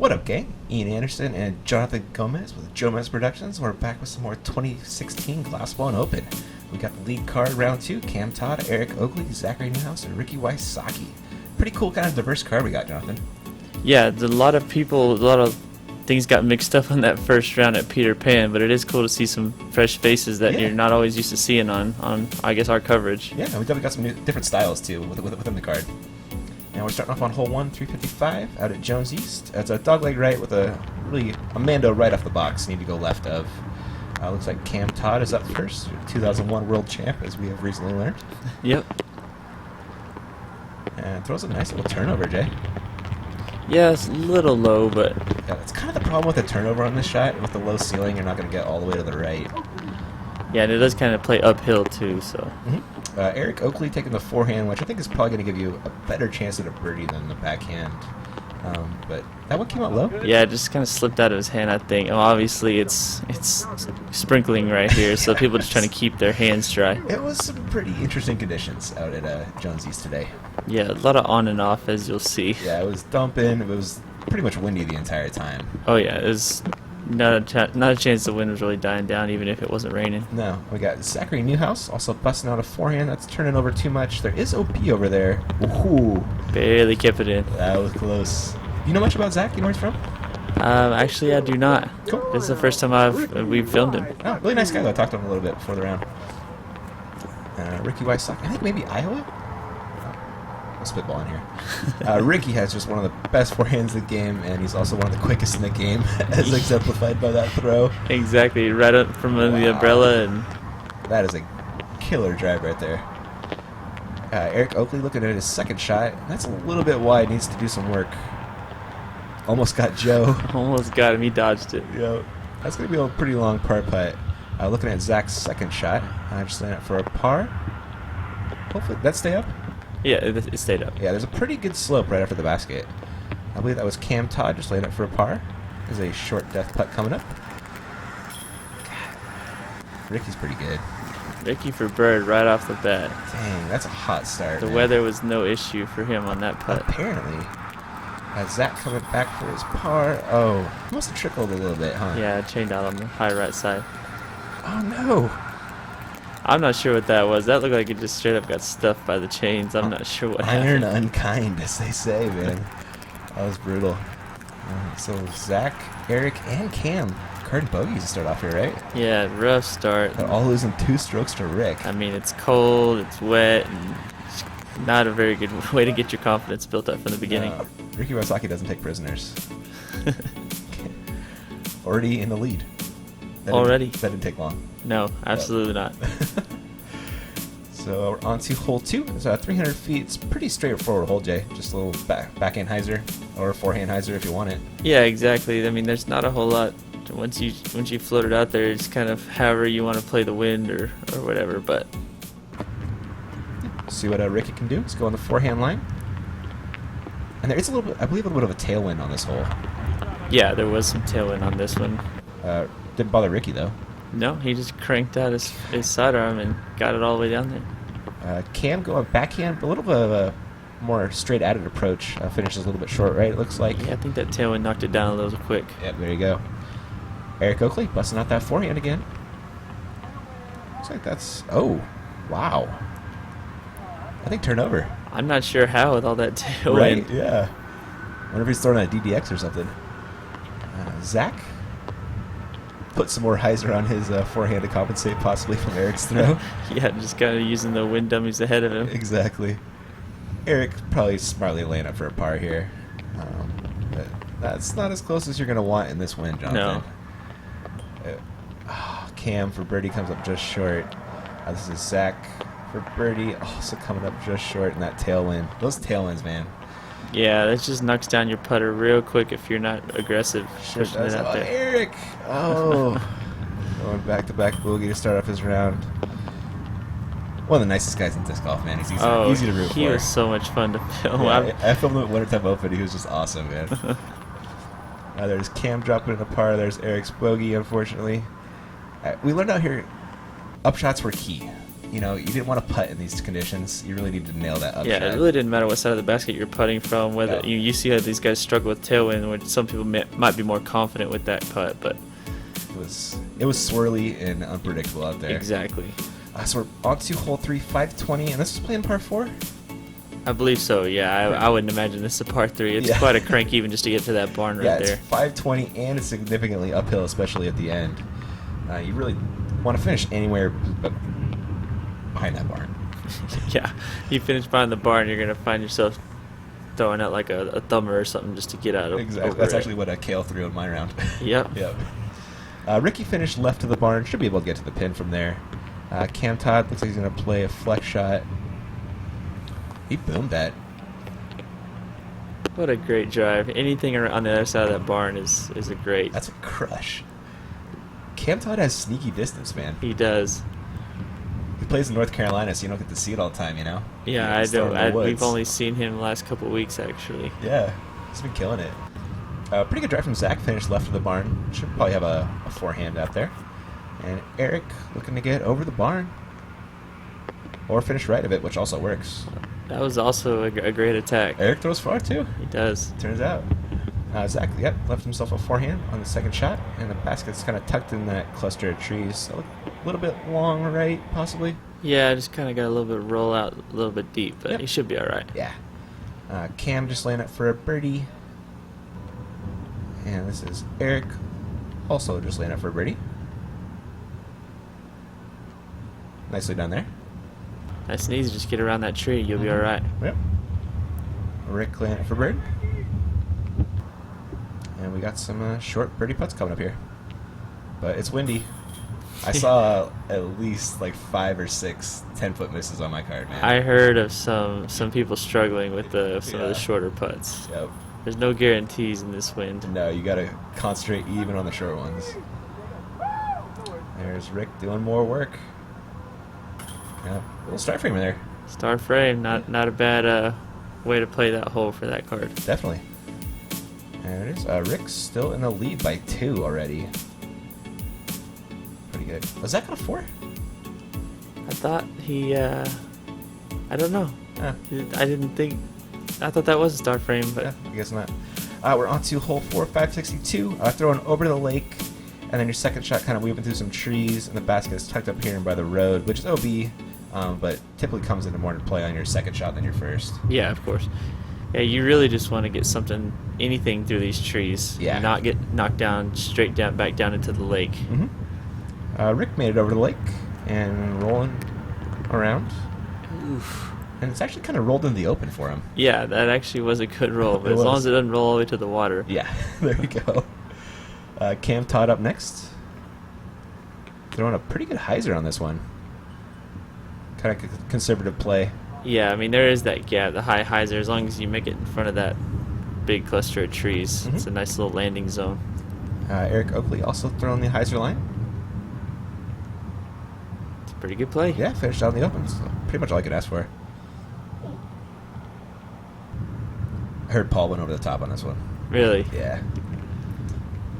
What up, gang? Ian Anderson and Jonathan Gomez with Jomez Productions. We're back with some more 2016 Glass Blown Open. We got the lead card round 2, Cam Todd, Eric Oakley, Zachary Newhouse, and Ricky Wysocki. Pretty cool kind of diverse card we got, Jonathan. Yeah, a lot of people, a lot of things got mixed up on that first round at Peter Pan, but it is cool to see some fresh faces that you're not always used to seeing on I guess, our coverage. Yeah, we definitely got some different styles, too, within the card. And we're starting off on hole 1, 355, out at Jones East. It's a dogleg right with a Mando right off the box. Need to go left of. Looks like Cam Todd is up first, 2001 world champ, as we have recently learned. Yep. And throws a nice little turnover, Jay. Yeah, it's a little low, but... Yeah, that's kind of the problem with the turnover on this shot. With the low ceiling, you're not going to get all the way to the right. Yeah, and it does kind of play uphill, too, so... Eric Oakley taking the forehand, which I think is probably going to give you a better chance at a birdie than the backhand. But that one came out low. Yeah, it just kind of slipped out of his hand, I think. Oh, obviously, it's sprinkling right here, so people just trying to keep their hands dry. It was some pretty interesting conditions out at Jones East today. Yeah, a lot of on and off, as you'll see. Yeah, it was dumping. It was pretty much windy the entire time. Oh, yeah, it was not a chance the wind was really dying down, even if it wasn't raining. No. We got Zachary Newhouse also busting out a forehand. That's turning over too much. There is OP over there. Ooh. Barely kept it in. That was close. You know much about Zach? You know where he's from? Actually, I do not. Cool. This is the first time we've filmed him. Oh, really nice guy, though. I talked to him a little bit before the round. Ricky Wysocki. I think maybe Iowa? I'm spitballing here. Ricky has just one of the best forehands in the game, and he's also one of the quickest in the game, as exemplified by that throw. Exactly, right up from under the umbrella. And that is a killer drive right there. Eric Oakley looking at his second shot. That's a little bit wide, needs to do some work. Almost got Joe. Almost got him, he dodged it. Yep. That's going to be a pretty long par putt. Looking at Zach's second shot. Just laying it for a par. Hopefully, that stay up? Yeah, it stayed up. Yeah, there's a pretty good slope right after the basket. I believe that was Cam Todd just laying it for a par. There's a short death putt coming up. Ricky's pretty good. Ricky for bird right off the bat. Dang, that's a hot start. The weather was no issue for him on that putt. Apparently. Zach coming back for his par. Oh, he must have trickled a little bit, huh? Yeah, chained out on the high right side. Oh, no. I'm not sure what that was. That looked like it just straight up got stuffed by the chains. I'm not sure what happened. Iron unkind, as they say, man. That was brutal. So Zach, Eric, and Cam. Card bogeys to start off here, right? Yeah, rough start. They're all losing 2 strokes to Rick. I mean, it's cold, it's wet, and it's not a very good way to get your confidence built up from the beginning. Ricky Wysocki doesn't take prisoners. Already in the lead. That didn't take long. No, absolutely not. So we're on to hole 2. It's 300 feet. It's a pretty straightforward hole, Jay. Just a little backhand hyzer or forehand hyzer if you want it. Yeah, exactly. I mean, there's not a whole lot. Once you float it out there, it's kind of however you want to play the wind or whatever. But see what Ricky can do. Let's go on the forehand line. And there is a little bit, I believe, a little bit of a tailwind on this hole. Yeah, there was some tailwind on this one. Didn't bother Ricky though. No, he just cranked out his sidearm and got it all the way down there. Cam going backhand, a little bit of a more straight at it approach. Finishes a little bit short, right? It looks like. Yeah, I think that tailwind knocked it down a little quick. Yep, there you go. Eric Oakley busting out that forehand again. Looks like that's... Oh, wow. I think turnover. I'm not sure how with all that tailwind. Right, yeah. Wonder if he's throwing a DDX or something. Zach put some more hyzer on his forehand to compensate possibly from Eric's throw. Yeah, just kind of using the wind dummies ahead of him. Exactly. Eric probably smartly laying up for a par here. But that's not as close as you're going to want in this wind, Jonathan. No. Cam for birdie comes up just short. This is Zach for birdie, also coming up just short in that tailwind. Those tailwinds, man. Yeah, that just knocks down your putter real quick if you're not aggressive pushing it out there. Eric! Oh. Going back-to-back bogey to start off his round. One of the nicest guys in disc golf, man. He's easy to root for. He was so much fun to film. Yeah, I filmed him at Wintertime Open. He was just awesome, man. There's Cam dropping in a par. There's Eric's bogey, unfortunately. We learned out here, upshots were key. you know, you didn't want to putt in these conditions. You really need to nail that up Yeah, shot. it really didn't matter what side of the basket you're putting from. Whether you see how these guys struggle with tailwind, which some people might be more confident with that putt, but it was swirly and unpredictable out there. Exactly. So we're on to hole 3, 520, and this is playing par 4? I believe so, yeah. I wouldn't imagine this is a par 3. It's quite a crank even just to get to that barn right there. Yeah, it's 520, and it's significantly uphill, especially at the end. You really want to finish anywhere but behind that barn. Yeah, you finish behind the barn, you're going to find yourself throwing out like a thumber or something just to get out of Exactly. That's actually what Kale threw in my round. Yep. Yep. Ricky finished left of the barn. Should be able to get to the pin from there. Cam Todd looks like he's going to play a flex shot. He boomed that. What a great drive. Anything on the other side of that barn is a great. That's a crush. Cam Todd has sneaky distance, man. He does. He plays in North Carolina, so you don't get to see it all the time, you know? Yeah, I don't. We've only seen him the last couple of weeks, actually. Yeah, he's been killing it. Pretty good drive from Zach. Finished left of the barn. Should probably have a forehand out there. And Eric looking to get over the barn. Or finish right of it, which also works. That was also a great attack. Eric throws far, too. He does. Turns out. Zach, left himself a forehand on the second shot. And the basket's kind of tucked in that cluster of trees. So a little bit long right, possibly. Yeah, just kind of got a little bit roll out, a little bit deep, but he should be all right. Yeah. Cam just laying up for a birdie. And this is Eric, also just laying up for a birdie. Nicely done there. Nice and easy. Just get around that tree. You'll be all right. Yep. Rick laying up for bird. And we got some short birdie putts coming up here. But it's windy. I saw at least like 5 or 6 10-foot misses on my card, man. I heard of some people struggling with some of the shorter putts. Yep. There's no guarantees in this wind. No, you got to concentrate even on the short ones. There's Rick doing more work. Yeah, a little start frame in there. Star frame, not a bad way to play that hole for that card. Definitely. There it is. Rick's still in the lead by 2 already. Pretty good. Was that got a 4? I thought he, I don't know. I thought that was a star frame, but yeah, I guess not. We're on to hole 4, 562. Throwing over to the lake, and then your second shot kind of weaving through some trees, and the basket is tucked up here and by the road, which is OB, but typically comes into more to play on your second shot than your first. Yeah, of course. Yeah, you really just want to get anything through these trees. Yeah. And not get knocked down, back down into the lake. Mm-hmm. Rick made it over the lake and rolling around. Oof. And it's actually kind of rolled in the open for him. Yeah, that actually was a good roll, but as long as it doesn't roll all the way to the water. Yeah, there you go. Cam Todd up next. Throwing a pretty good hyzer on this one. Kind of conservative play. Yeah, I mean, there is that gap, the high hyzer. As long as you make it in front of that big cluster of trees, it's a nice little landing zone. Eric Oakley also throwing the hyzer line. It's a pretty good play. Yeah, finished out in the open. So pretty much all I could ask for. I heard Paul went over the top on this one. Really? Yeah.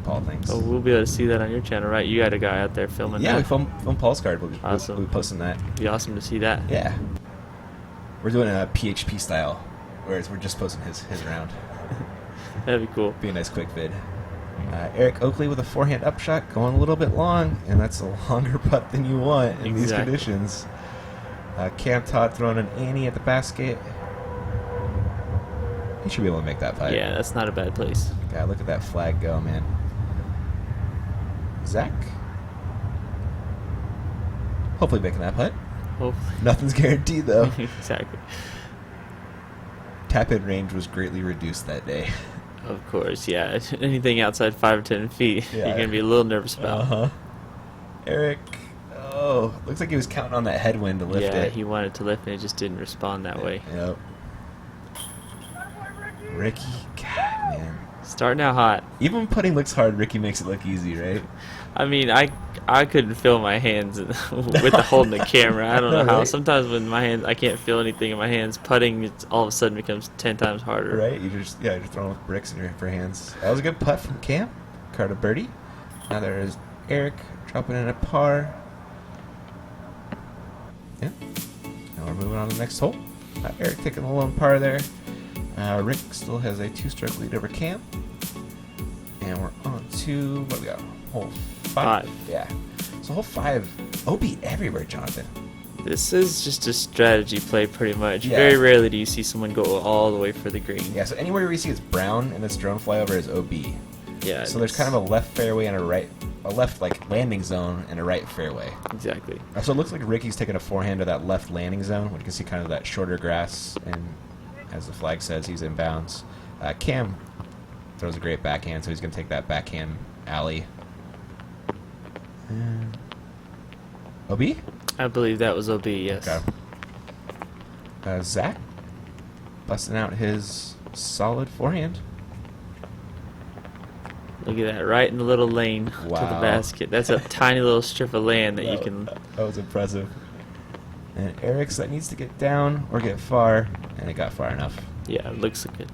Paul thinks. Oh, we'll be able to see that on your channel, right? You got a guy out there filming that. Yeah, we filmed Paul's card. Awesome. We'll be posting that. It'd be awesome to see that. Yeah. We're doing a PHP style, whereas we're just posting his round. That'd be cool. Be a nice quick vid. Eric Oakley with a forehand upshot, going a little bit long, and that's a longer putt than you want in these conditions. Cam Todd throwing an Annie at the basket. He should be able to make that putt. Yeah, that's not a bad place. God, look at that flag go, man. Zach? Hopefully making that putt. Hopefully. Nothing's guaranteed, though. Exactly. Tap-in range was greatly reduced that day. Of course, yeah. Anything outside 5 or 10 feet, you're going to be a little nervous about. Uh-huh. Eric, looks like he was counting on that headwind to lift it. Yeah, he wanted to lift and it just didn't respond that way. Yep. Ricky, God, man. Starting out hot. Even when putting looks hard, Ricky makes it look easy, right? I mean, I couldn't feel my hands with the holding the camera. I don't know how. Right? Sometimes when my hands, I can't feel anything in my hands. Putting, it all of a sudden becomes 10 times harder. Right? You're just throwing with bricks in your hands. That was a good putt from Cam. Card a birdie. Now there is Eric dropping in a par. Yeah. Now we're moving on to the next hole. Eric taking a lone par there. Rick still has a 2-stroke lead over Cam. And we're on to, what do we got? Hole 5. Yeah. So hole 5, OB everywhere, Jonathan. This is just a strategy play, pretty much. Yeah. Very rarely do you see someone go all the way for the green. Yeah, so anywhere we see it's brown and this drone flyover is OB. Yeah. So there's kind of a left fairway and a left like landing zone and a right fairway. Exactly. So it looks like Ricky's taking a forehand to that left landing zone, where you can see kind of that shorter grass, and as the flag says, he's in bounds. Cam throws a great backhand, so he's going to take that backhand alley. OB? I believe that was OB, yes. Okay. Zach busting out his solid forehand. Look at that, right in the little lane to the Wow. basket. That's a tiny little strip of land that you can... That was impressive. And Eric's that needs to get down or get far, and it got far enough. Yeah, it looks good.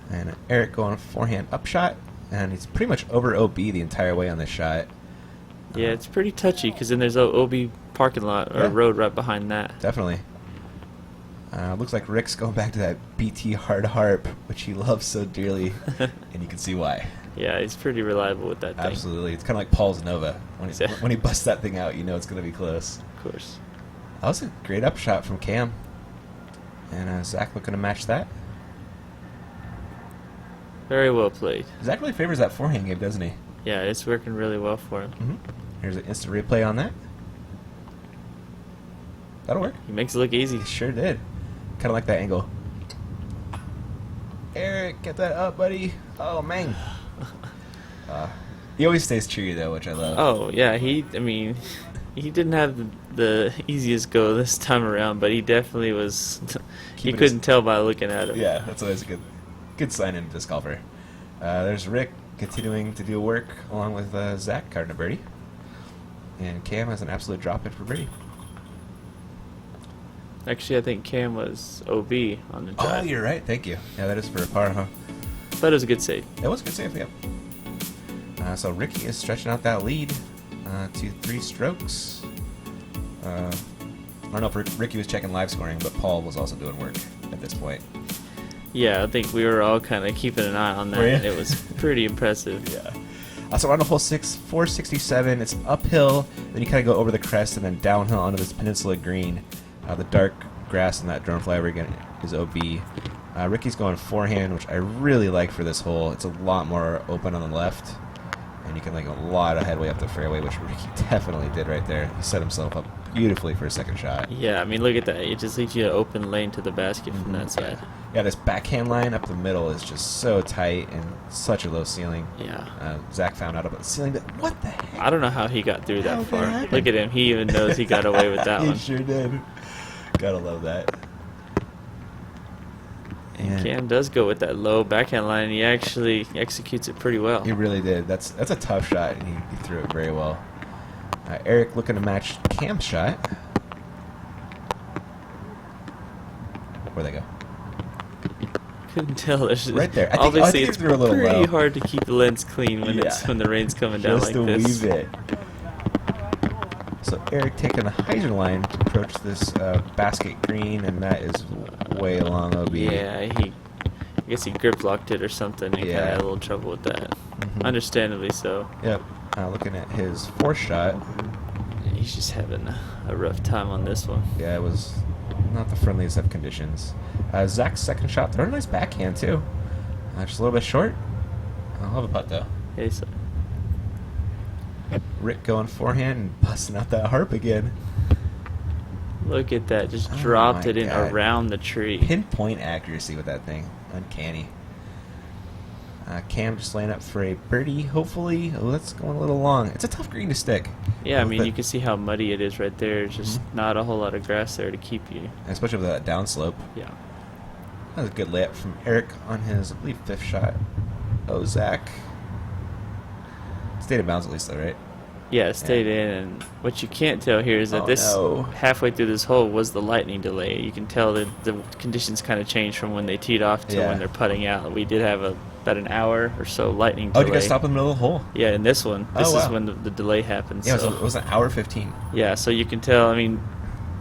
And Eric going forehand up shot, and he's pretty much over OB the entire way on this shot. Yeah, it's pretty touchy, because then there's a OB parking lot, or road right behind that. Definitely. Looks like Rick's going back to that BT hard harp, which he loves so dearly, and you can see why. Yeah, he's pretty reliable with that thing. Absolutely. It's kind of like Paul's Nova. When he busts that thing out, you know it's going to be close. Of course. That was a great upshot from Cam. And Zach looking to match that. Very well played. Zach really favors that forehand game, doesn't he? Yeah, it's working really well for him. Mm-hmm. Here's an instant replay on that. That'll work. He makes it look easy. He sure did. Kind of like that angle. Eric, get that up, buddy. Oh, man. He always stays cheery, though, which I love. Oh, yeah, he didn't have the easiest go this time around, but he definitely was... you couldn't tell by looking at him. Yeah, that's always a good sign in a disc golfer. There's Rick continuing to do work along with Zach carding a birdie. And Cam has an absolute drop-in for birdie. Actually, I think Cam was OB on the drive. Oh, you're right. Thank you. Yeah, that is for a par, huh? But it was a good save. It was a good save, yeah. So Ricky is stretching out that lead to 3 strokes. I don't know if Ricky was checking live scoring, but Paul was also doing work at this point. Yeah, I think we were all kind of keeping an eye on that. Were you? And it was pretty impressive. Yeah. So we're on hole 6, 467. It's uphill, then you kind of go over the crest and then downhill onto this peninsula green. The dark grass in that drone flyover again is OB. Ricky's going forehand, which I really like for this hole. It's a lot more open on the left, and you can make a lot of headway up the fairway, which Ricky definitely did right there. He set himself up beautifully for a second shot. Yeah, I mean, look at that. It just leaves you an open lane to the basket from that side. Yeah, this backhand line up the middle is just so tight and such a low ceiling. Yeah. Zach found out about the ceiling, but what the heck? I don't know how he got through that How far. that happened? Look at him. He even knows he got away with that He one. sure did. Gotta love that. And Cam does go with that low backhand line, and he actually executes it pretty well. He really did. That's a tough shot, and he threw it very well. Eric looking to match Cam's shot. Where'd they go? Couldn't tell. There's Right there. I think obviously, he it's threw a little pretty low. hard to keep the lens clean when when the rain's coming down Just like a this. wee bit. So Eric taking the hyzer line to approach this basket green, and that is way along OB. Yeah, I guess he grip locked it or something. He kind of had a little trouble with that. Mhm. Understandably so. Yep. Looking at his 4th shot. He's just having a rough time on this one. Yeah, it was not the friendliest of conditions. Zach's 2nd shot, throw a nice backhand too. Just a little bit short. I love a putt though. Okay, so Rick going forehand and busting out that harp again. look at that. Just Oh dropped my it in God. around the tree. Pinpoint accuracy with that thing. Uncanny. Cam just laying up for a birdie, hopefully. Oh, that's going a little long. It's a tough green to stick. Yeah, I mean, you can see how muddy it is right there. It's just Mhm. not a whole lot of grass there to keep you. Especially with that downslope. Yeah. That was a good layup from Eric on his, I believe, 5th shot. Oh, Zach. Stayed in bounds at least, though, right? Yeah, it stayed in, and what you can't tell here is that no. halfway through this hole was the lightning delay. You can tell that the conditions kind of changed from when they teed off to when they're putting out. We did have about an hour or so lightning delay. Oh, you guys stop in the middle of the hole? Yeah, in this one. This Oh, is wow. when the delay happens. Yeah, so. it was an hour 15. Yeah, so you can tell, I mean,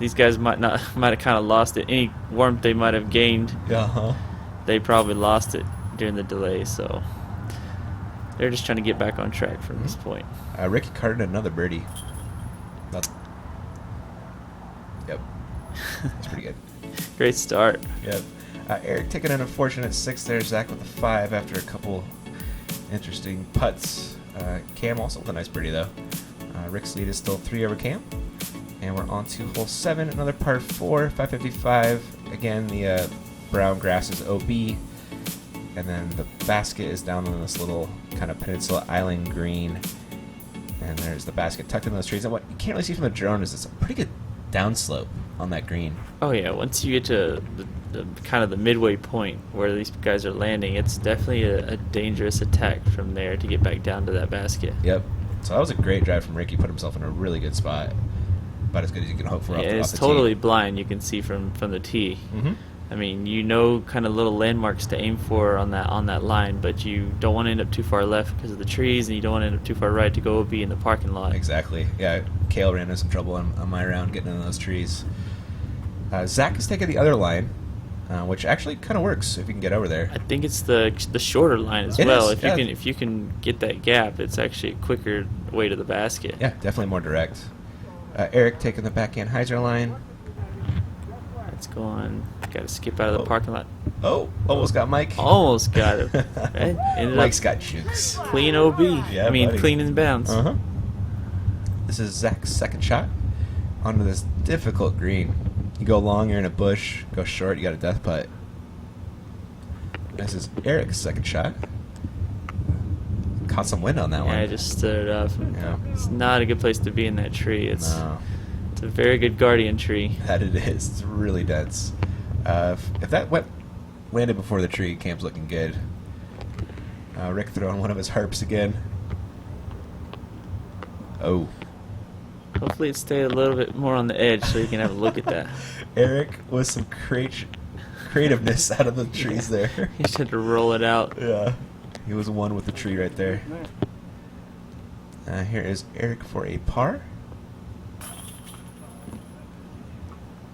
these guys might have kind of lost it. Any warmth they might have gained, they probably lost it during the delay. So they're just trying to get back on track from this point. Ricky carded another birdie. Yep, that's pretty good. Great start. Yep. Eric taking an unfortunate 6 there. Zach with a 5 after a couple interesting putts. Cam also with a nice birdie though. Rick's lead is still 3 over Cam. And we're on to hole 7, another par 4, 555. Again, the brown grass is OB. And then the basket is down on this little kind of peninsula island green. And there's the basket tucked in those trees. And what you can't really see from the drone is it's a pretty good downslope on that green. Oh yeah, once you get to the kind of the midway point where these guys are landing, it's definitely a dangerous attack from there to get back down to that basket. Yep. So that was a great drive from Ricky. Put himself in a really good spot. About as good as you can hope for. Yeah, it's totally blind. You can see from the tee. I mean, you know, kind of little landmarks to aim for on that line, but you don't want to end up too far left because of the trees, and you don't want to end up too far right to go be in the parking lot. Exactly. Yeah, Kale ran into some trouble on my round getting into those trees. Zach is taking the other line, which actually kind of works if you can get over there. I think it's the shorter line as well. If you can get that gap, it's actually a quicker way to the basket. Yeah, definitely more direct. Eric taking the backhand hyzer line. Let's go on. Got to skip out of the parking lot. Oh, almost got Mike. Almost got it. Right? Mike's got jukes. Clean OB. Yeah, buddy. Clean in bounds. This is Zach's second shot onto this difficult green. You go long, you're in a bush. Go short, you got a death putt. This is Eric's second shot. Caught some wind on that one. Yeah, I just stood it up. Yeah. It's not a good place to be in that tree. It's No. It's a very good guardian tree. That it is. It's really dense. If that landed before the tree, Cam's looking good. Rick throwing one of his harps again. Oh. Hopefully it stayed a little bit more on the edge so you can have a look at that. Eric with some creativeness out of the trees there. He just had to roll it out. Yeah. He was one with the tree right there. Here is Eric for a par.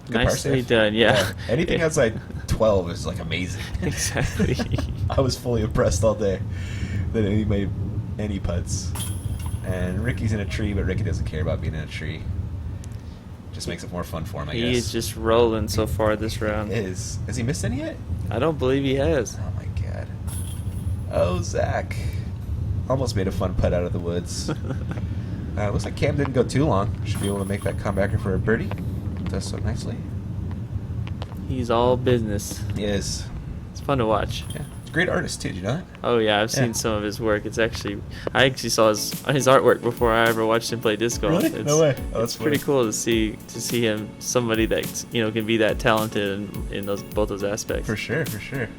Good Nicely done, yeah. Anything outside 12 is like amazing. Exactly. I was fully impressed all day that he made any putts. And Ricky's in a tree, but Ricky doesn't care about being in a tree. Just makes it more fun for him, I guess. He is just rolling so far this round. He is. Has he missed any yet? I don't believe he has. Oh, my God. Oh, Zach. Almost made a fun putt out of the woods. Looks like Cam didn't go too long. Should be able to make that comebacker for a birdie. Does so nicely. He's all business. He is. It's fun to watch. Yeah. He's a great artist, too. Did you know that? Oh, yeah. I've seen some of his work. I actually saw his artwork before I ever watched him play disc golf. Really? No way. Oh, it's pretty cool to see him, somebody that can be that talented in both those aspects. For sure, for sure.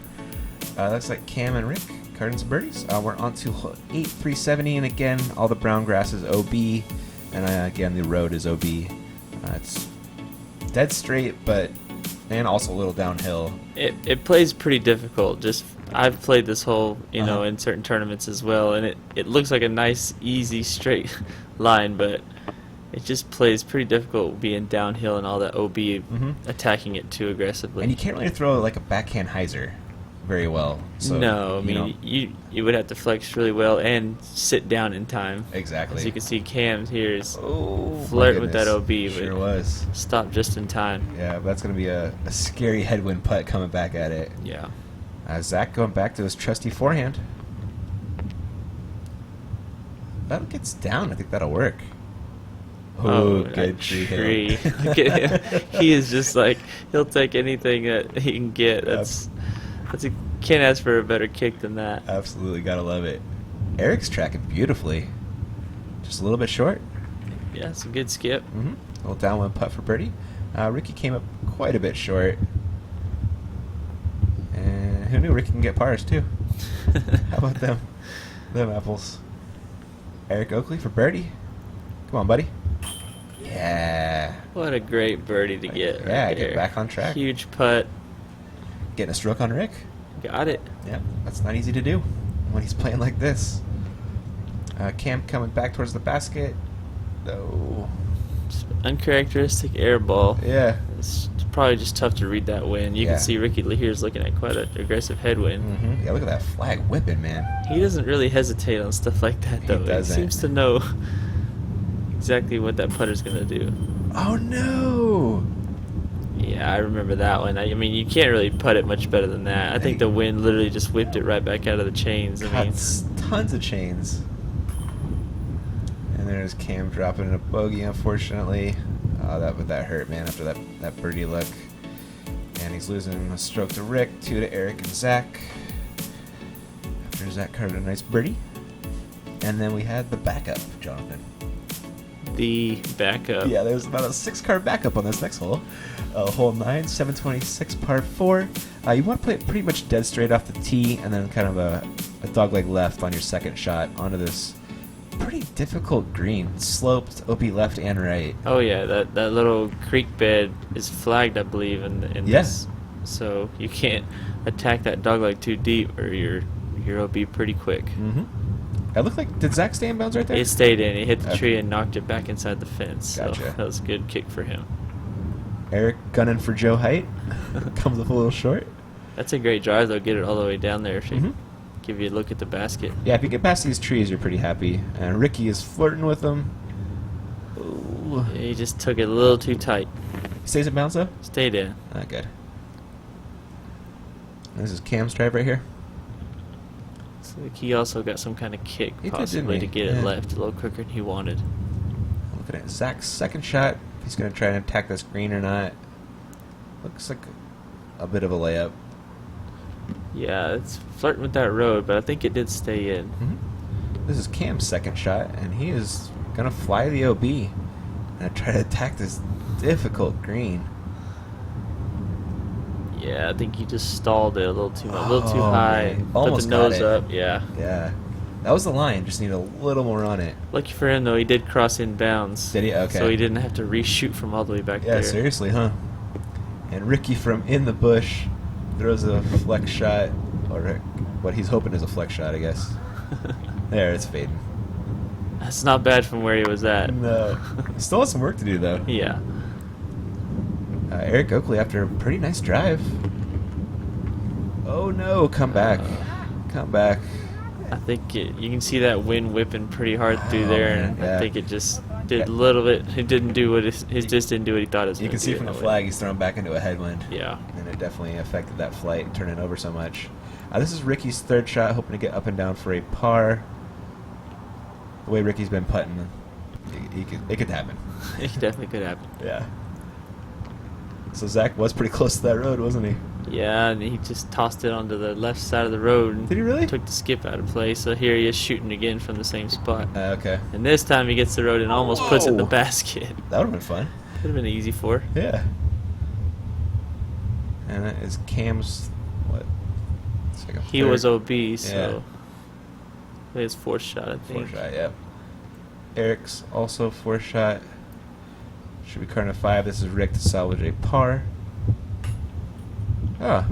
Looks like Cam and Rick carding some birdies. We're on to 8, 370, and again, all the brown grass is OB, and again, the road is OB. It's dead straight, and also a little downhill. It plays pretty difficult. I've played this hole, in certain tournaments as well, and it looks like a nice, easy, straight line, but it just plays pretty difficult being downhill and all that OB attacking it too aggressively. And you can't really throw like a backhand hyzer very well. So, no, I mean, you would have to flex really well and sit down in time. Exactly. As you can see, Cam here is flirting flirting with that OB. Sure was. Stop just in time. Yeah, that's going to be a scary headwind putt coming back at it. Yeah. Zach going back to his trusty forehand. That gets down. I think that'll work. Oh, good tree. He is just like, he'll take anything that he can get. Can't ask for a better kick than that. Absolutely, gotta love it. Eric's tracking beautifully. Just a little bit short. Yeah, it's a good skip. A little downwind putt for birdie. Ricky came up quite a bit short. And who knew Ricky can get pars too? How about them apples? Eric Oakley for birdie. Come on, buddy. Yeah. What a great birdie to get. Yeah, right get there. back on track. Huge putt. Getting a stroke on Rick. Got it. Yeah, that's not easy to do when he's playing like this. Cam coming back towards the basket. Oh, Just uncharacteristic air ball. Yeah. It's probably just tough to read that wind. You can see Ricky here's looking at quite an aggressive headwind. Mm-hmm. Yeah, look at that flag whipping, man. He doesn't really hesitate on stuff like that, though. He seems to know exactly what that putter's going to do. Oh, no! Yeah, I remember that one. I mean, you can't really putt it much better than that. I think the wind literally just whipped it right back out of the chains. Cuts tons of chains. And there's Cam dropping in a bogey, unfortunately. Oh, that hurt, man, after that birdie look. And he's losing a stroke to Rick, 2 to Eric and Zach. After Zach carved a nice birdie. And then we had the backup, Jonathan. The backup. Yeah, there's about a 6-card backup on this next hole. Hole 9, 726, par 4. You want to play it pretty much dead straight off the tee, and then kind of a dogleg left on your second shot onto this pretty difficult green, sloped OP left and right. Oh yeah, that little creek bed is flagged, I believe, in this. So you can't attack that dogleg too deep, or you'll be pretty quick. Mm-hmm. It looked like, did Zach stay in bounds right there? It stayed in. He hit the tree and knocked it back inside the fence. Gotcha. So that was a good kick for him. Eric gunning for Joe Height. Comes up a little short. That's a great drive, though. Get it all the way down there. Give you a look at the basket. Yeah, if you get past these trees, you're pretty happy. And Ricky is flirting with them. Ooh. Yeah, he just took it a little too tight. Stays in bounds, though? Stayed in. Ah, good. This is Cam's drive right here. So he also got some kind of kick, He possibly, did, to get it left a little quicker than he wanted. Looking at Zach's second shot. If he's going to try and attack this green or not. Looks like a bit of a layup. Yeah, it's flirting with that road, but I think it did stay in. Mm-hmm. This is Cam's second shot, and he is going to fly the OB and try to attack this difficult green. Yeah, I think he just stalled it a little too much, a little too high. Man. Put Almost the nose got it. up, yeah. Yeah. That was the line. Just need a little more on it. Lucky for him, though, he did cross in bounds. Did he? Okay. So he didn't have to reshoot from all the way back there. Yeah, seriously, huh? And Ricky from in the bush throws a flex shot, or what he's hoping is a flex shot, I guess. There, it's fading. That's not bad from where he was at. No. Still has some work to do, though. Yeah. Eric Oakley after a pretty nice drive. Oh, no. Come back. Come back. I think you can see that wind whipping pretty hard through there, man, and yeah. I think it just did a little bit. It didn't do what his disc didn't do what he thought it was. You can see from the flag he's thrown back into a headwind. Yeah. And it definitely affected that flight, turning over so much. This is Ricky's third shot, hoping to get up and down for a par. The way Ricky's been putting, it could happen. It definitely could happen. Yeah. So Zach was pretty close to that road, wasn't he? Yeah, and he just tossed it onto the left side of the road. And Did he really? Took the skip out of play, so here he is shooting again from the same spot. Okay. And this time he gets the road and almost puts it in the basket. That would have been fun. Could have been an easy 4. Yeah. And that is Cam's, what? Second, He third. was OB, so his 4th shot, I think. 4th shot, yeah. Eric's also 4th shot. Should be current at 5. This is Rick to salvage a par. Oh.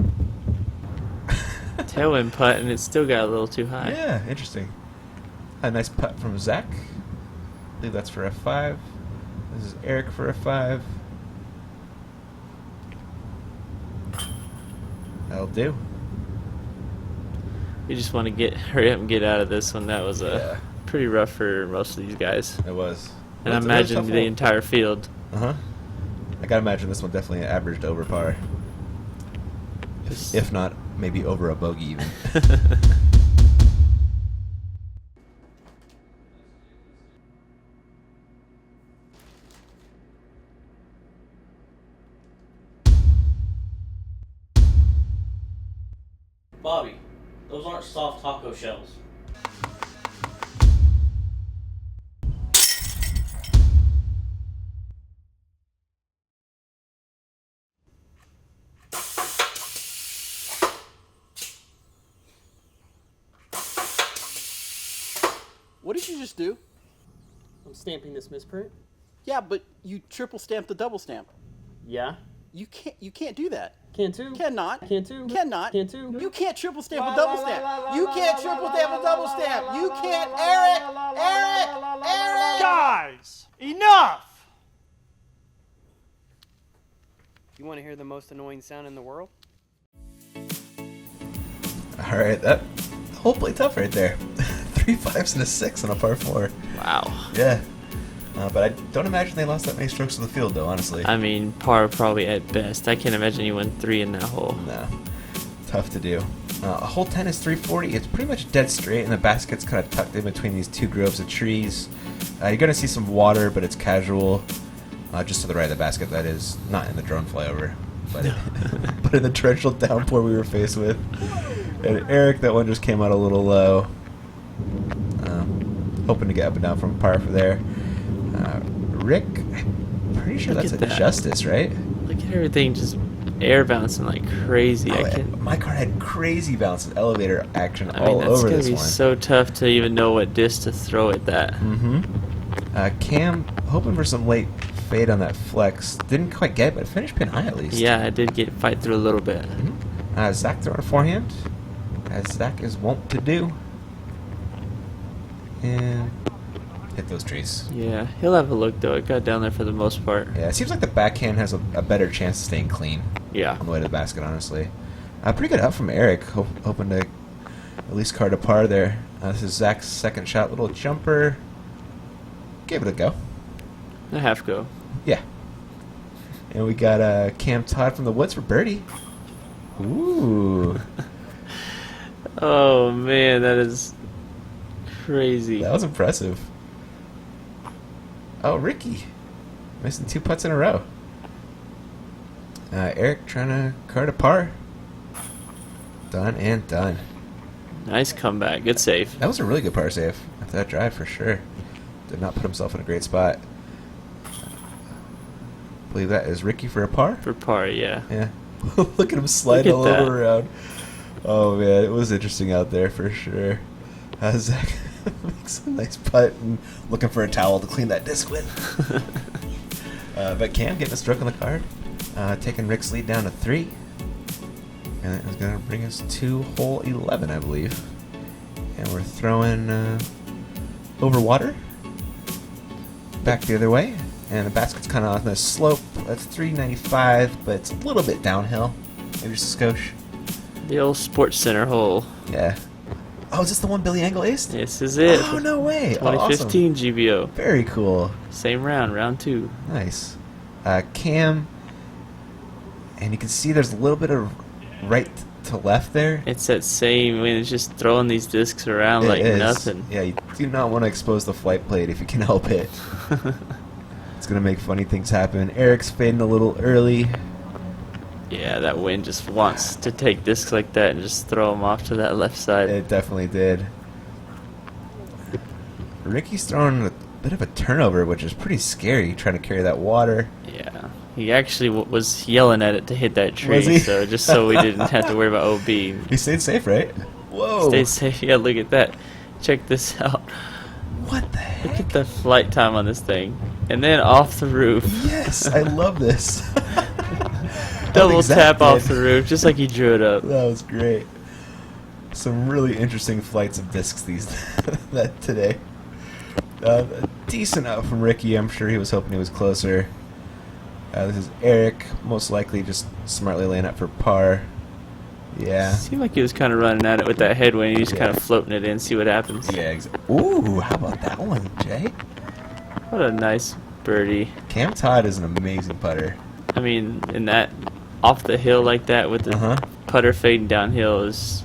Tailwind putt, and it still got a little too high. Yeah, interesting. A nice putt from Zach. I believe that's for F5. This is Eric for F5. That'll do. We just want to hurry up and get out of this one. That was pretty rough for most of these guys. It was. And I imagine the entire field. Uh-huh. I gotta imagine this one definitely averaged over par. If not, maybe over a bogey even. Bobby, those aren't soft taco shells. What did you just do? I'm stamping this misprint. Yeah, but you triple stamp the double stamp. Yeah. You can't do that. Can too. Cannot. Can too. Cannot. Can too. You can't triple stamp a double stamp. You can't triple stamp a double stamp. You can't, Eric! Eric! Eric! Guys, enough! You want to hear the most annoying sound in the world? All right, that hole play tough right there. 3 5s and a 6 on a par 4. Wow. Yeah. But I don't imagine they lost that many strokes to the field, though, honestly. I mean, par probably at best. I can't imagine you won 3 in that hole. No. Tough to do. Hole 10 is 340. It's pretty much dead straight, and the basket's kind of tucked in between these 2 groves of trees. You're going to see some water, but it's casual. Just to the right of the basket, that is. Not in the drone flyover, but, but in the torrential downpour we were faced with. And Eric, that one just came out a little low. Hoping to get up and down from par for there. Rick, I'm pretty sure Look that's at a that. Justice, right? Look at everything just air bouncing like crazy. My card had crazy bounce and elevator action I mean, all that's over gonna this be one. so tough to even know what disc to throw at that. Cam, hoping for some late fade on that flex. Didn't quite get it, but finished pin high at least. Yeah, I did get fight through a little bit. Zach throwing a forehand, as Zach is wont to do. And hit those trees. Yeah, he'll have a look though. It got down there for the most part. Yeah, it seems like the backhand has a better chance of staying clean Yeah. on the way to the basket, honestly. Pretty good up from Eric, hoping to at least card a par there. This is Zach's second shot, little jumper. Gave it a go. A half go. Yeah. And we got Cam Todd from the woods for birdie. Ooh. Oh man, that is crazy. That was impressive. Oh, Ricky. Missing 2 putts in a row. Eric trying to card a par. Done and done. Nice comeback. Good save. That was a really good par save after that drive for sure. Did not put himself in a great spot. I believe that is Ricky for a par. For par, yeah. Yeah. Look at him slide Look at all that. over around. Oh man, it was interesting out there for sure. Zach makes a nice putt and looking for a towel to clean that disc with. But Cam getting a stroke on the card, taking Rick's lead down to 3, and that is going to bring us to hole 11, I believe. And we're throwing over water, back the other way, and the basket's kind of on the slope. That's 395, but it's a little bit downhill, maybe just a skosh. The old Sports Center hole. Yeah. Oh, is this the one Billy Angle aced? This is it. Oh, no way. Oh, awesome. 2015 GBO. Very cool. Same round 2. Nice. Cam, and you can see there's a little bit of right to left there. It's that same, I mean, it's just throwing these discs around It like is. nothing. Yeah, you do not want to expose the flight plate if you can help it. It's going to make funny things happen. Eric's fading a little early. Yeah, that wind just wants to take discs like that and just throw them off to that left side. It definitely did. Ricky's throwing a bit of a turnover, which is pretty scary, trying to carry that water. Yeah. He actually was yelling at it to hit that Was he? tree, so just so we didn't have to worry about OB. He stayed safe, right? Whoa. Stay safe. Yeah, look at that. Check this out. What the heck? Look at the flight time on this thing. And then off the roof. Yes, I love this. Double Zach tap off did. the roof, just like he drew it up. That was great. Some really interesting flights of discs that today. A decent out from Ricky. I'm sure he was hoping he was closer. This is Eric, most likely just smartly laying up for par. Yeah. Seemed like he was kind of running at it with that headwind. He was Yeah. kind of floating it in, see what happens. Yeah. Ooh, how about that one, Jay? What a nice birdie. Cam Todd is an amazing putter. I mean, in that off the hill like that with the putter fading downhill is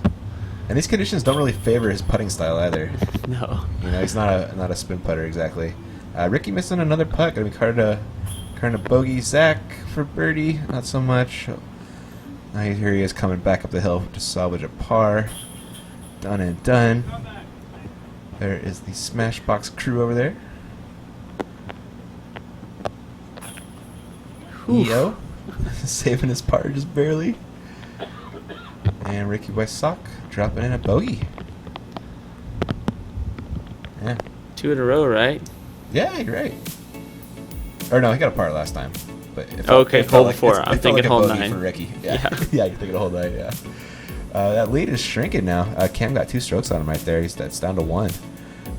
And these conditions don't really favor his putting style either. no. You know, he's not a spin putter exactly. Ricky missing another putt. Gonna be carded a bogey. Zach for birdie, not so much. Now here he is coming back up the hill to salvage a par. Done and done. There is the Smashbox crew over there. Yo, saving his par just barely. And Ricky Wysocki dropping in a bogey. Yeah. 2 in a row, right? Yeah, you're right. Or no, he got a par last time. But it Okay, it hole like, before. it I'm felt thinking like a hole bogey 9. for Ricky. Yeah, Yeah. yeah, you're thinking of hole 9. Yeah. That lead is shrinking now. Cam got 2 strokes on him right there. That's down to 1.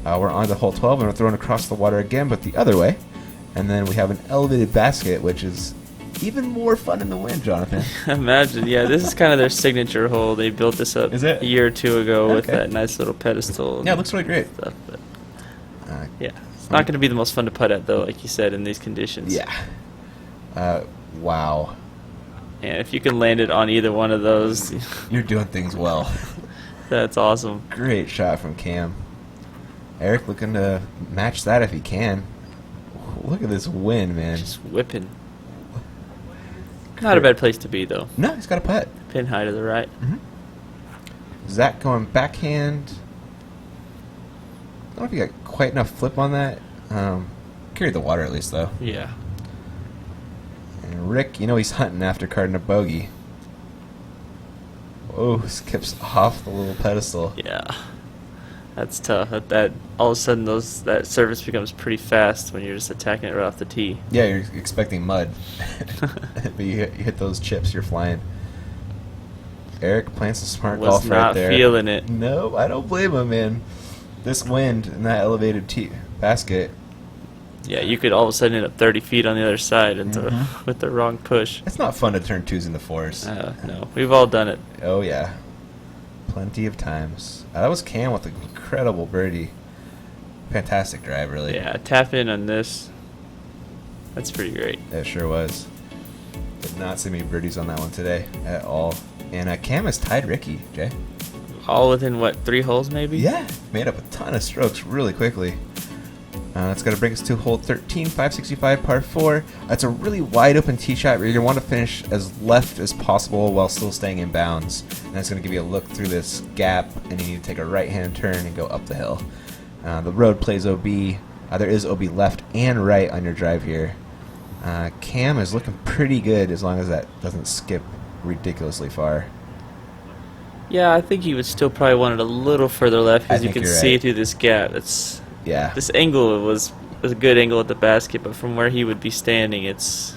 We're on to hole 12, and we're throwing across the water again, but the other way. And then we have an elevated basket, which is even more fun in the wind, Jonathan. Imagine, yeah, this is kind of their signature hole. They built this up Is it? a year or two ago with Okay. that nice little pedestal. Yeah, it looks really great. Stuff, but Uh, yeah, it's not going to be the most fun to putt at though, like you said, in these conditions. yeah. Wow. And if you can land it on either one of those, You're doing things well. that's awesome. Great shot from Cam. Eric looking to match that if he can. Look at this wind, man. Just whipping. Not a bad place to be though. No, he's got a putt. Pin high to the right. Zach going backhand. I don't know if he got quite enough flip on that. Carried the water at least, though. Yeah. And Rick, you know he's hunting after carding a bogey. Oh, skips off the little pedestal. Yeah. That's tough. That all of a sudden that surface becomes pretty fast when you're just attacking it right off the tee. Yeah, you're expecting mud. But you hit those chips, you're flying. Eric playing some smart Was golf right not there. feeling it. No, I don't blame him, man. This wind and that elevated tee basket. Yeah, you could all of a sudden end up 30 feet on the other side Mhm. with the wrong push. It's not fun to turn twos into fours. No, we've all done it. Oh, yeah. Plenty of times. That was Cam with an incredible birdie. Fantastic drive, really. Yeah, tap in on this. That's pretty great. It sure was. Did not see many birdies on that one today at all. And Cam has tied Ricky, Jay. All within, what, 3 holes maybe? Yeah. Made up a ton of strokes really quickly. That's going to bring us to hole 13, 565 par 4. That's a really wide open tee shot where you're going to want to finish as left as possible while still staying in bounds. And that's going to give you a look through this gap, and you need to take a right-hand turn and go up the hill. The road plays OB. There is OB left and right on your drive here. Cam is looking pretty good as long as that doesn't skip ridiculously far. Yeah, I think he would still probably want it a little further left I because you think can you're see right. through this gap. Yeah. This angle was a good angle at the basket, but from where he would be standing, it's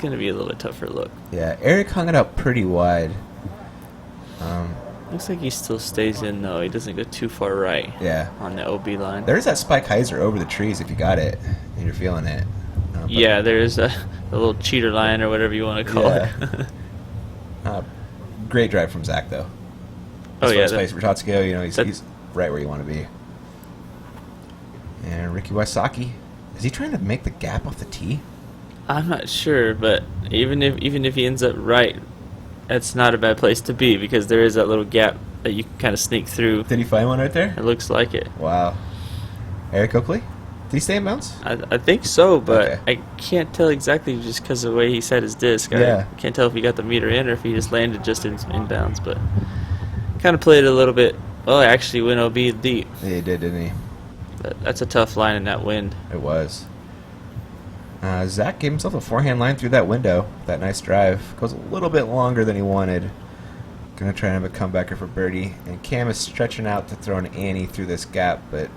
going to be a little bit tougher look. Yeah, Eric hung it out pretty wide. Looks like he still stays in though. He doesn't go too far right. Yeah. On the OB line. There's that Spike Heiser over the trees if you got it and you're feeling it. But- Yeah, there's a little cheater line or whatever you want to call Yeah. it. Great drive from Zach, though. Oh, As yeah, far as Pat's go, you know, he's right where you want to be. And Ricky Wysocki, is he trying to make the gap off the tee? I'm not sure, but even if he ends up right, that's not a bad place to be because there is that little gap that you can kind of sneak through. Did he find one right there? It looks like it. Wow. Eric Oakley? Did he stay in bounds? I think so, but Okay. I can't tell exactly just because of the way he set his disc. Yeah. I can't tell if he got the meter in or if he just landed just in bounds, but kind of played it a little bit. Oh, it actually went OB deep. Yeah, he did, didn't he? But that's a tough line in that wind. It was. Zach gave himself a forehand line through that window. That nice drive. Goes a little bit longer than he wanted. Gonna try and have a comebacker for birdie. And Cam is stretching out to throw an Annie through this gap, but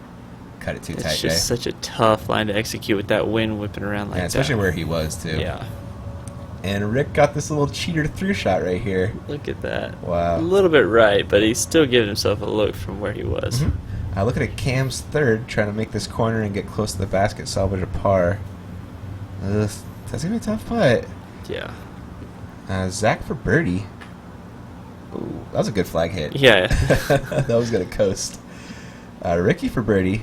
cut it too It's tight, just Jay. such a tough line to execute with that wind whipping around like Yeah, especially that. where he was, too. Yeah. And Rick got this little cheater through shot right here. Look at that. Wow. A little bit right, but he's still giving himself a look from where he was. Look at Cam's third, trying to make this corner and get close to the basket, salvage a par. That's going to be a tough putt. Yeah. Zach for birdie. Ooh, that was a good flag hit. Yeah. That was going to coast. Ricky for birdie.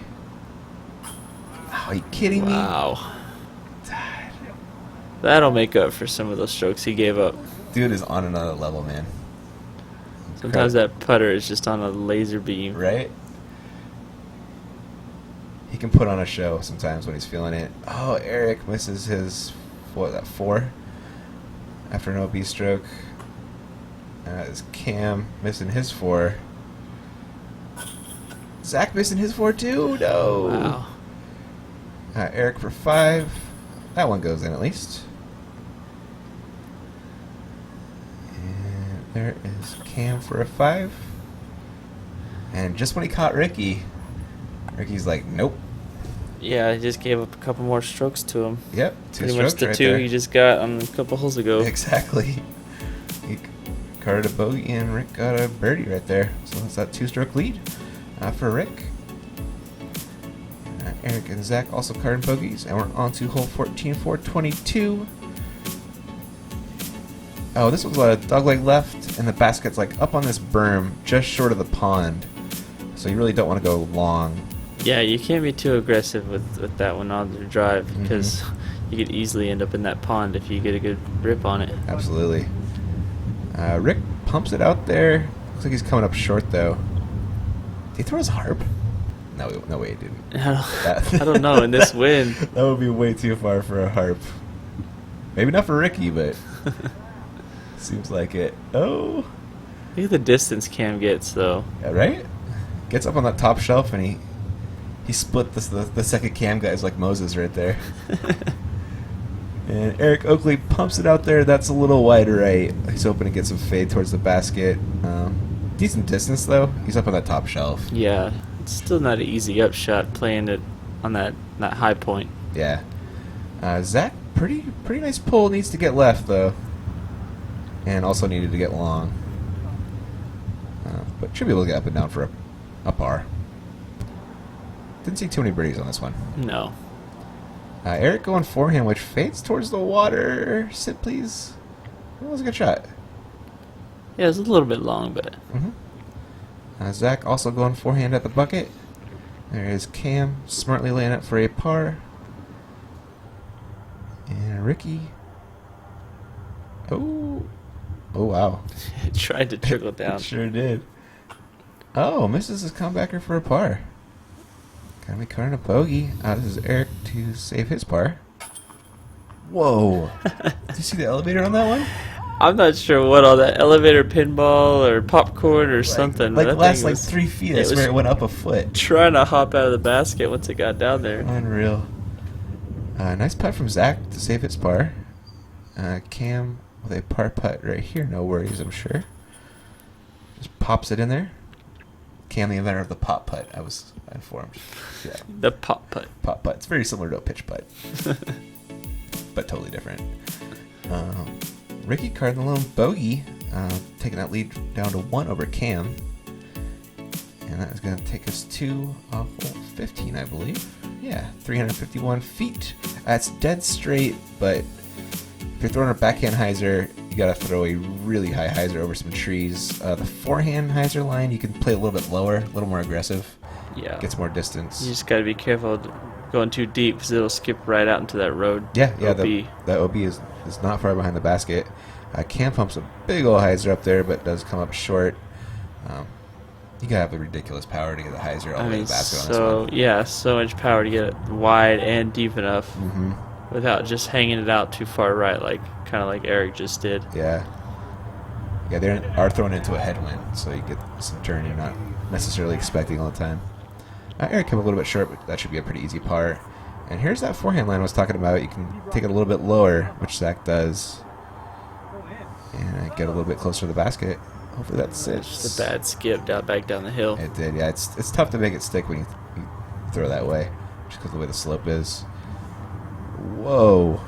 Oh, are you kidding me? Wow. That'll make up for some of those strokes he gave up. Dude is on another level, man. Sometimes that putter is just on a laser beam. Right? He can put on a show sometimes when he's feeling it. Oh, Eric misses his, 4? After an OB stroke. Is Cam missing his 4. Zach missing his 4 too? No. Wow. Eric for 5. That one goes in at least. And there is Cam for a 5. And just when he caught Ricky, Ricky's like, nope. Yeah, I just gave up a couple more strokes to him. Yep, 2 Pretty strokes much the right 2 there. he just got on a couple holes ago. Exactly. He carded a bogey and Rick got a birdie right there. So that's that 2-stroke lead for Rick. Eric and Zach also carded bogeys, and we're on to hole 14, 422. Oh, this was a dogleg left, and the basket's like up on this berm, just short of the pond. So you really don't want to go long. Yeah, you can't be too aggressive with that one on the drive because you could easily end up in that pond if you get a good rip on it. Absolutely. Rick pumps it out there. Looks like he's coming up short, though. Did he throw his harp? No way he didn't. I don't know, in this wind. That would be way too far for a harp. Maybe not for Ricky, but seems like it. Oh. Look at the distance Cam gets, though. Yeah, right? Gets up on that top shelf, and he split the second Cam guys like Moses right there. And Eric Oakley pumps it out there. That's a little wide right. He's hoping to get some fade towards the basket. Decent distance, though. He's up on that top shelf. Yeah, it's still not an easy up shot playing it on that high point. Yeah. Zach, pretty nice pull. Needs to get left, though. And also needed to get long. But should be able to get up and down for a par. Didn't see too many birdies on this one. No. Eric going forehand, which fades towards the water. Sit, please. That was a good shot. Yeah, it was a little bit long, but... Zach also going forehand at the bucket. There is Cam smartly laying up for a par. And Ricky. Oh, wow. it tried to trickle down. It sure did. Oh, misses his comebacker for a par. Gotta be caught in a bogey. This is Eric to save his par. Whoa. Did you see the elevator on that one? I'm not sure what all that elevator pinball or popcorn or something. Like but the that last thing was 3 feet, I swear it went up a foot. trying to hop out of the basket once it got down there. Unreal. Nice putt from Zach to save his par. Cam with a par putt right here. No worries, I'm sure. Just pops it in there. Cam, the inventor of the pop putt. I was informed. Yeah. The pop putt. Pop putt. It's very similar to a pitch putt, but totally different. Ricky Cardinal bogey, taking that lead down to 1 over Cam, and that is going to take us to hole 15, I believe. Yeah, 351 feet. That's dead straight, but if you're throwing a backhand hyzer, you got to throw a really high hyzer over some trees. The forehand hyzer line, you can play a little bit lower, a little more aggressive. Yeah. Gets more distance. You just got to be careful going too deep because it'll skip right out into that road. Yeah, OB. the OB is not far behind the basket. Cam pumps a big old hyzer up there, but does come up short. You gotta have the ridiculous power to get the hyzer all the way to the basket on this one. Yeah, so much power to get it wide and deep enough without just hanging it out too far right, kind of like Eric just did. Yeah, they are thrown into a headwind, so you get some turn you're not necessarily expecting all the time. Eric came a little bit short, but that should be a pretty easy par. And here's that forehand line I was talking about. You can take it a little bit lower, which Zach does, and get a little bit closer to the basket. Hopefully that sits. Just a bad skip back down the hill. It did, yeah. It's tough to make it stick when you throw that way, just because of the way the slope is. Whoa.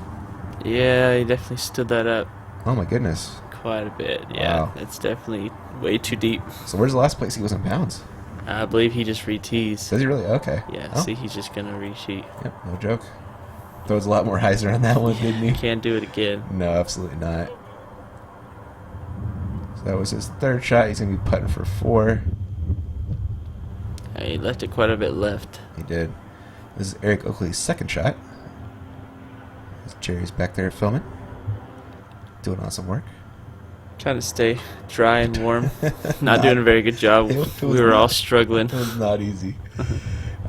Yeah, he definitely stood that up Oh my goodness. quite a bit. Yeah, Wow. it's definitely way too deep. So where's the last place he was in bounds? I believe he just re-tees. Does he really? Okay. Yeah, Oh. see, he's just going to re-sheet. Yep, no joke. Throws a lot more hyzer on that one, didn't he? Can't do it again. No, absolutely not. So that was his third shot. He's going to be putting for 4. He left it quite a bit left. He did. This is Eric Oakley's second shot. Jerry's back there filming. Doing awesome work. Trying to stay dry and warm. Not doing a very good job. It was We were all not- struggling. It was not easy.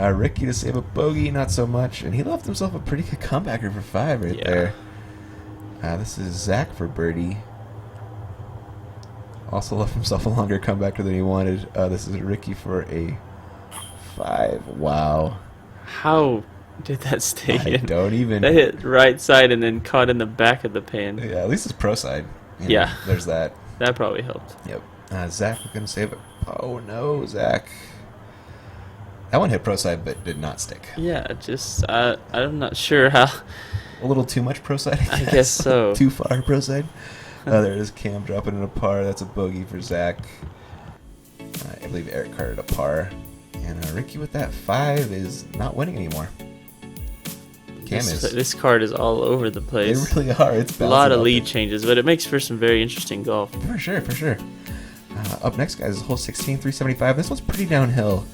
Ricky to save a bogey, not so much. And he left himself a pretty good comebacker for 5 right there. This is Zach for birdie. Also left himself a longer comebacker than he wanted. This is Ricky for a 5. Wow. How did that stay I in? don't even... That hit right side and then caught in the back of the pan. Yeah, at least it's pro side. You know, Yeah. There's that. That probably helped. Yep. Zach was going to save it. Oh, no, Zach. That one hit pro side, but did not stick. Yeah, just I'm not sure how. A little too much pro side, I guess. guess so. Too far pro side. There is Cam dropping in a par. That's a bogey for Zach. I believe Eric carded a par. And Ricky with that 5 is not winning anymore. Cam is. This card is all over the They place. really are. It's A lot of bouncing lead up. changes, but it makes for some very interesting golf. For sure, for sure. Up next, guys, is hole 16, 375. This one's pretty downhill.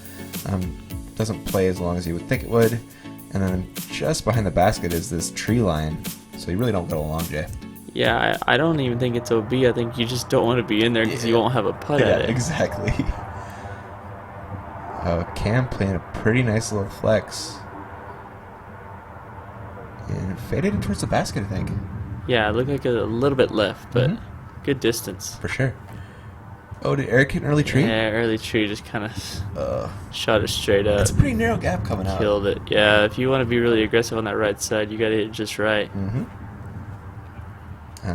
Doesn't play as long as you would think it would. And then just behind the basket is this tree line. So you really don't go along, Jay. Yeah, I don't even think it's OB. I think you just don't want to be in there because you won't have a putt Yeah, at it. exactly. Cam playing a pretty nice little flex. And faded it towards the basket, I think. Yeah, it looked like a little bit left, but Mhm. good distance. For sure. Oh, did Eric hit an early tree? Yeah, early tree just kind of Uh, shot it straight up. That's a pretty narrow gap coming out. Killed it. Yeah, if you want to be really aggressive on that right side, you got to hit it just right. Mm-hmm.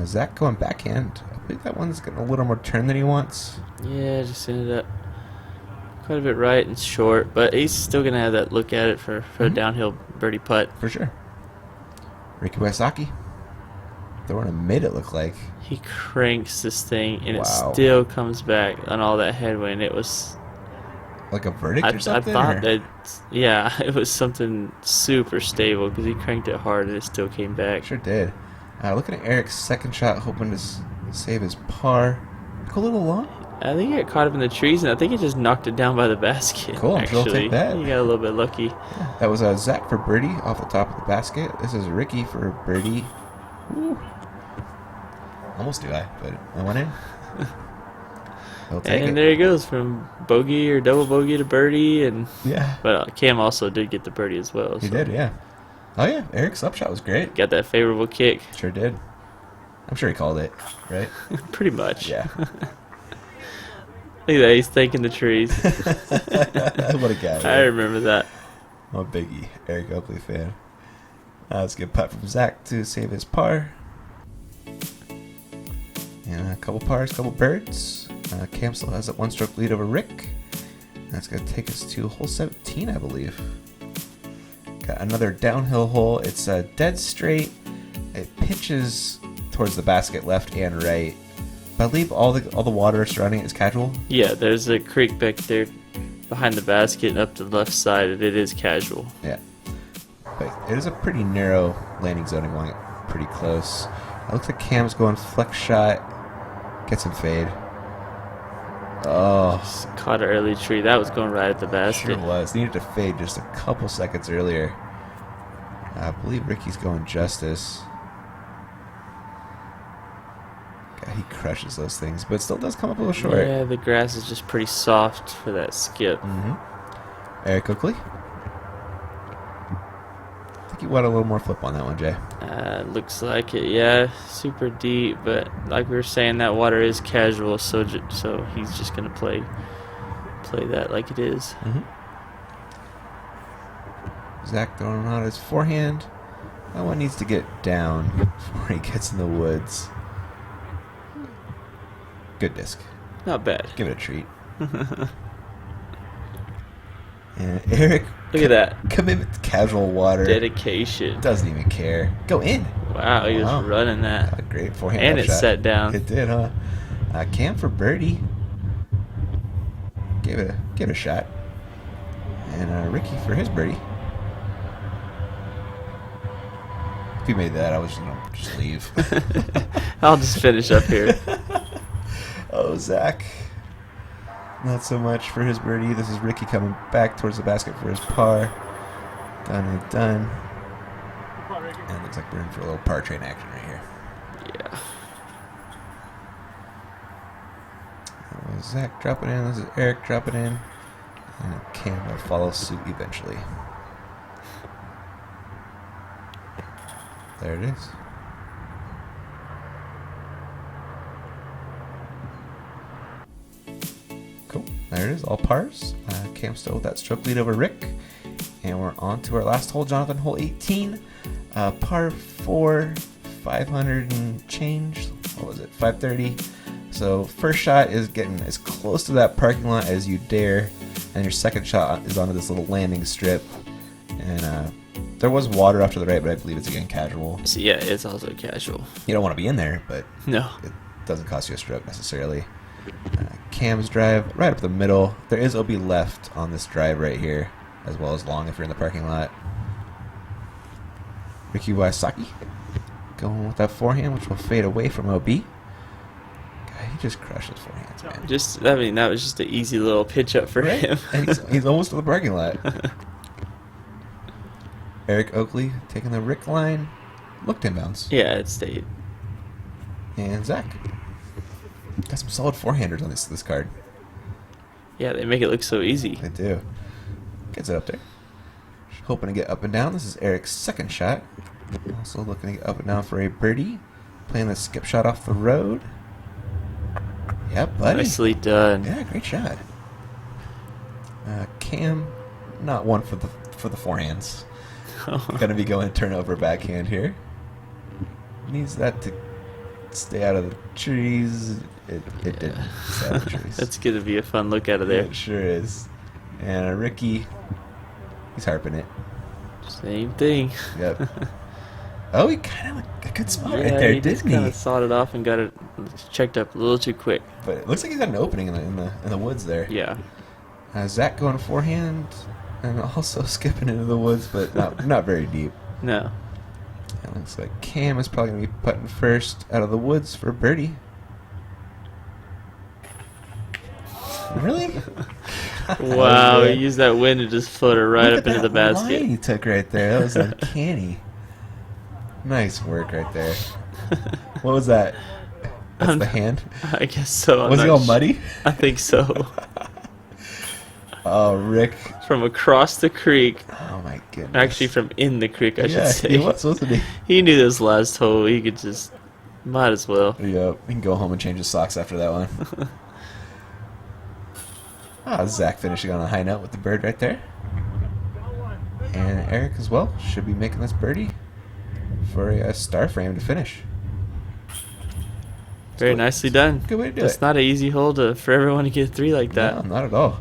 Zach going backhand. I believe that one's getting a little more turn than he wants. Yeah, just ended up quite a bit right and short, but he's still going to have that look at it for a downhill birdie putt. For sure. Ricky Wysocki. Throwing a mid, it looked like. He cranks this thing, and it Wow. still comes back on all that headwind. It was... Like a verdict I or something? thought or? that, yeah, it was something super stable because he cranked it hard and it still came back. Sure did. Looking at Eric's second shot, hoping to save his par. Go a little long. I think it caught him in the trees, and I think it just knocked it down by the basket. Cool, I'm sure I'll actually, take that. He got a little bit lucky. That was Zach for birdie off the top of the basket. This is Ricky for birdie. Woo. Almost do I, but I went in. I'll take And it. there he goes from bogey or double bogey to birdie, and Yeah, but Cam also did get the birdie as well. he so did, yeah. Oh, yeah, Eric's upshot was great. got that favorable kick, Sure did. I'm sure he called it, right? pretty much. Yeah. Look at that, he's thanking the trees. What a guy. I right? remember that. I'm a biggie Eric Oakley fan. Let's get a putt from Zach to save his par. And a couple pars, couple birds. Cam still has that one-stroke lead over Rick. That's going to take us to hole 17, I believe. Got another downhill hole. It's dead straight. It pitches towards the basket left and right. But I believe all the water surrounding it is casual. Yeah, there's a creek back there behind the basket and up to the left side, and it is casual. Yeah. But it is a pretty narrow landing zone. You want it pretty close. It looks like Cam's going flex shot. Gets him fade. Oh, Just caught an early tree. That was going right at the basket. sure was. Needed to fade just a couple seconds earlier. I believe Ricky's going justice. God, he crushes those things, but still does come up a little short. Yeah, the grass is just pretty soft for that skip. Eric Oakley. I think you want a little more flip on that one, Jay. Looks like it. Yeah, super deep, but like we were saying, that water is casual, so he's just gonna play that like it is. Zach throwing out his forehand. That one needs to get down before he gets in the woods. Good disc. Not bad. Give it a treat. And Eric, Look at that commitment to casual water. dedication. Doesn't even care. Go in. Wow, he was Wow. running Got a that, great forehand. and it upshot. set down. It did, huh? Cam for birdie. Give it a shot. And Ricky for his birdie. If he made that, I was just leave. I'll just finish up here. Oh, Zach. Not so much for his birdie. This is Ricky coming back towards the basket for his par. Done and done. And it looks like we're in for a little par train action right here. Yeah. That was Zach dropping in. This is Eric dropping in. And Cam will follow suit eventually. There it is. Cool. There it is. All pars. Cam still with that stroke lead over Rick. And we're on to our last hole, Jonathan. Hole 18. Par 4. 500 and change. What was it? 530. So first shot is getting as close to that parking lot as you dare. And your second shot is onto this little landing strip. And there was water off to the right, but I believe it's again casual. So yeah, it's also casual. You don't want to be in there, but No. it doesn't cost you a stroke necessarily. Cam's drive right up the middle. There is OB left on this drive right here, as well as long if you're in the parking lot. Ricky Wysocki going with that forehand, which will fade away from OB. God, he just crushes forehands, man. That was just an easy little pitch up for him. And he's almost to the parking lot. Eric Oakley taking the Rick line. Looked inbounds. Yeah, it stayed. And Zach. Got some solid forehanders on this card. Yeah, they make it look so easy. They do. Gets it up there. Hoping to get up and down. This is Eric's second shot. Also looking to get up and down for a birdie. Playing the skip shot off the road. Yep, buddy. Nicely done. Yeah, great shot. Cam, not one for the forehands. Gonna be going turnover backhand here. Needs that to stay out of the trees. It didn't stay out of the trees. That's gonna be a fun look out of there. Yeah, it sure is. And Ricky, he's harping it. Same thing. Yep. Oh, he kind of like a good spot Yeah, right there, he just didn't kind he? of sawed it off and got it checked up a little too quick. But it looks like he's got an opening in the woods there. Yeah. Zach going forehand and also skipping into the woods, but not very deep. No. It looks like Cam is probably going to be putting first out of the woods for birdie. Really? Wow, he used that wind to just float it right Look up at into the that basket. line he took right there. That was uncanny. Nice work right there. What was that? That's the hand? I guess so. I'm Was he not all su- muddy? I think so. Oh, Rick. From across the creek. Oh, my goodness. Actually, from in the creek, I should say. He was, wasn't he? He knew this last hole. He could just... Might as well. Yep. He can go home and change his socks after that one. Zach finishing on a high note with the bird right there. And Eric as well should be making this birdie for a star frame to finish. Very nicely done. Good way to do That's it. not an easy hole for everyone to get 3 like that. No, not at all.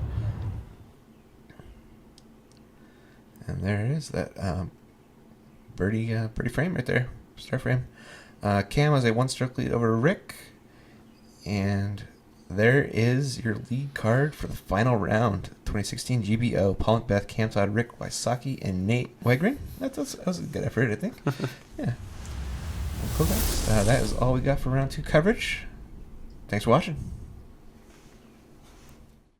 And there it is, that birdie frame right there, star frame. Cam has a 1-stroke lead over Rick, and there is your lead card for the final round. 2016 GBO, Paul Macbeth, Cam Todd, Rick Wysocki, and Nate Wegrin. That was a good effort, I think. Yeah. Cool, guys. That is all we got for round 2 coverage. Thanks for watching.